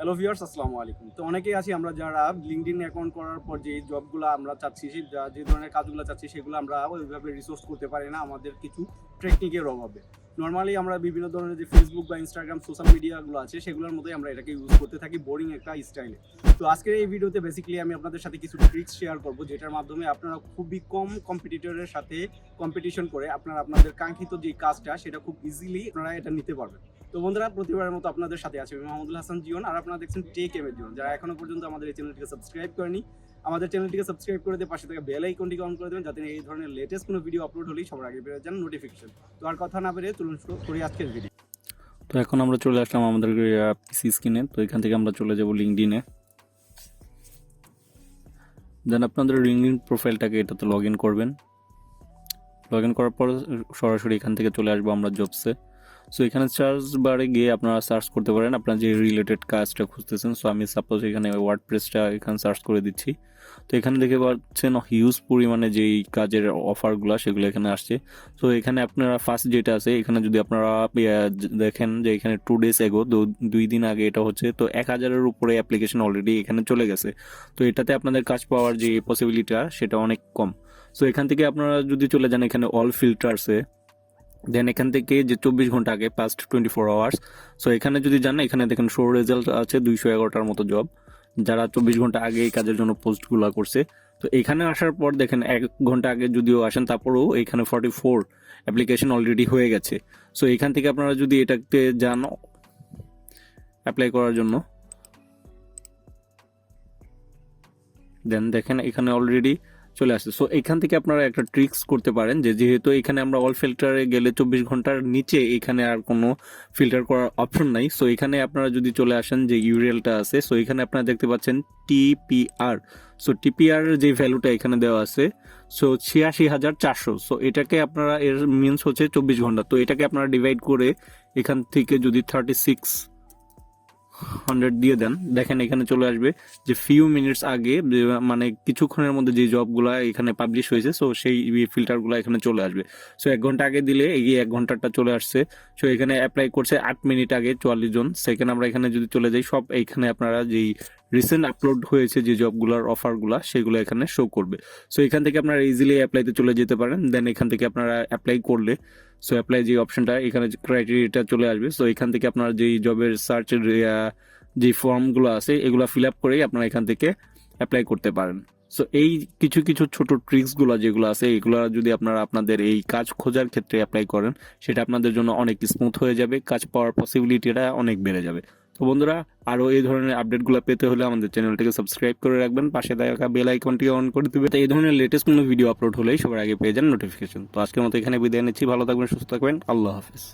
Hello viewers, আসসালামু আলাইকুম। তো অনেকেই আছি আমরা যারা লিঙ্কডইন অ্যাকাউন্ট করার পর যে জবগুলো আমরা চাচ্ছি, যে ধরনের কাজগুলো চাচ্ছি সেগুলো আমরা ওইভাবে রিসোর্স করতে পারি না আমাদের কিছু টেকনিকের অভাবে। নর্মালি আমরা বিভিন্ন ধরনের যে ফেসবুক বা ইনস্টাগ্রাম সোশ্যাল মিডিয়াগুলো আছে সেগুলোর মতোই আমরা এটাকে ইউজ করতে থাকি বোরিং একটা স্টাইলে। তো আজকের এই ভিডিওতে বেসিক্যালি আমি আপনাদের সাথে কিছু ট্রিক্স শেয়ার করব যেটার মাধ্যমে আপনারা খুবই কম কম্পিটিটরের সাথে কম্পিটিশন করে আপনারা আপনাদের কাঙ্ক্ষিত যে কাজটা সেটা খুব ইজিলি আপনারা এটা নিতে পারবেন। তো বন্ধুরা, প্রতিবারের মতো আপনাদের সাথে আছে আমি মাহমুদুল হাসান জীবন, আর আপনারা দেখছেন টেক এম এর জীবন। যারা এখনো পর্যন্ত আমাদের এই চ্যানেলটিকে সাবস্ক্রাইব করেনি, আমাদের চ্যানেলটিকে সাবস্ক্রাইব করে দিয়ে পাশে থেকে বেল আইকনটিকে অন করে দেবেন যাতে এই ধরনের লেটেস্ট কোনো ভিডিও আপলোড হলেই সবার আগে পেয়ে যান নোটিফিকেশন। তো আর কথা না বেরিয়ে চলুন শুরু করি আজকের ভিডিও। তো এখন আমরা চলে আসলাম আমাদের পিসি স্ক্রিনে। তো এখান থেকে আমরা চলে যাব লিঙ্কডইনে। দেন আপনাদের লিঙ্কডইন প্রোফাইলটাকে এটাতে লগ ইন করবেন। লগ ইন করার পর সরাসরি এখান থেকে চলে আসবো আমরা জবসে। সো এখানে সার্চ বারে গিয়ে আপনারা সার্চ করতে পারেন আপনার যে রিলেটেড কাজটা খুঁজতেছেন। সো আমি সাপোজ এখানে ওয়ার্ডপ্রেসটা এখানে সার্চ করে দিচ্ছি। তো এখানে দেখে পাচ্ছেন হিউজ পরিমাণে যেই কাজের অফারগুলো সেগুলো এখানে আসছে। সো এখানে আপনারা ফার্স্ট যেটা আছে এখানে যদি আপনারা দেখেন যে এখানে 2 days এগো 2 দিন আগে এটা হচ্ছে, তো 1000-এর উপরে অ্যাপ্লিকেশন অলরেডি এখানে চলে গেছে। তো এটাতে আপনাদের কাজ পাওয়ার যে পসিবিলিটিটা সেটা অনেক কম। সো এখান থেকে আপনারা যদি চলে যান এখানে অল ফিল্টার্সে, দেন এখান থেকে যে 24 ঘন্টা আগে পাস্ট 24 আওয়ার্স। সো এখানে যদি যান এখানে দেখেন শো রেজাল্ট আছে 211টার মতো জব যারা 24 ঘন্টা আগে এই কাজের জন্য পোস্টগুলো করছে। তো এখানে আসার পর দেখেন 1 ঘন্টা আগে যদিও আসেন তারপরেও এখানে 44 অ্যাপ্লিকেশন অলরেডি হয়ে গেছে। সো এখান থেকে আপনারা যদি এটাতে যান অ্যাপ্লাই করার জন্য, দেন দেখেন এখানে অলরেডি চলে আসছে। সো এখান থেকে আপনারা একটা ট্রিক্স করতে পারেন যে যেহেতু এখানে আমরা অল ফিল্টারে গেলে 24 ঘন্টার নিচে এখানে আর কোনো ফিল্টার করার অপশন নাই। সো এখানে আপনারা যদি চলে আসেন যে ইউরিএলটা আছে, সো এখানে আপনারা দেখতে পাচ্ছেন টিপিআর। সো টিপিআর যে ভ্যালুটা এখানে দেওয়া আছে, সো 86,400। সো এটাকে আপনারা এর মিনস হচ্ছে 24 ঘন্টা। তো এটাকে আপনারা ডিভাইড করে এখান থেকে যদি 3600 দিয়ে দেন, দেখেন এখানে চলে আসবে যে ফিউ মিনিটস আগে মানে কিছুক্ষণের মধ্যে যে জবগুলো এখানে পাবলিশ হয়েছে, সো সেই ফিল্টারগুলো এখানে চলে আসবে। সো 1 ঘন্টা আগে দিলে এগিয়ে 1 ঘন্টাটা চলে আসছে। সো এখানে অ্যাপ্লাই করছে 8 মিনিট আগে 44 জন। সেকেন্ড আমরা এখানে যদি চলে যাই সব এইখানে আপনারা যেই রিসেন্ট আপলোড হয়েছে যে জবগুলোর অফারগুলো সেগুলো এখানে শো করবে। সো এখান থেকে আপনারা ইজিলি অ্যাপ্লাইতে চলে যেতে পারেন। দেন এখান থেকে আপনারা অ্যাপ্লাই করলে সো অ্যাপ্লাই যে অপশনটা এখানে ক্রাইটেরিয়াটা চলে আসবে। সো এখান থেকে আপনারা যেই জবের সার্চের যে ফর্মগুলো আছে এগুলো ফিল আপ করেই আপনারা এখান থেকে অ্যাপ্লাই করতে পারেন। সো এই কিছু কিছু ছোট ট্রিক্সগুলো যেগুলো আছে এগুলো যদি আপনারা আপনাদের এই কাজ খোঁজার ক্ষেত্রে অ্যাপ্লাই করেন সেটা আপনাদের জন্য অনেক স্মুথ হয়ে যাবে, কাজ পাওয়ার পসিবিলিটিটা অনেক বেড়ে যাবে। তো বন্ধুরা, আরও এই ধরনের আপডেটগুলো পেতে হলে আমাদের চ্যানেলটিকে সাবস্ক্রাইব করে রাখবেন, পাশে থাকা বেল আইকনটি অন করে দেবেন। তো এই ধরনের লেটেস্ট কোনো ভিডিও আপলোড হলেই সবার আগে পেয়ে যান নোটিফিকেশন। তো আজকের মতো এখানে বিদায় নিচ্ছি। ভালো থাকবেন, সুস্থ থাকবেন। আল্লাহ হাফেজ।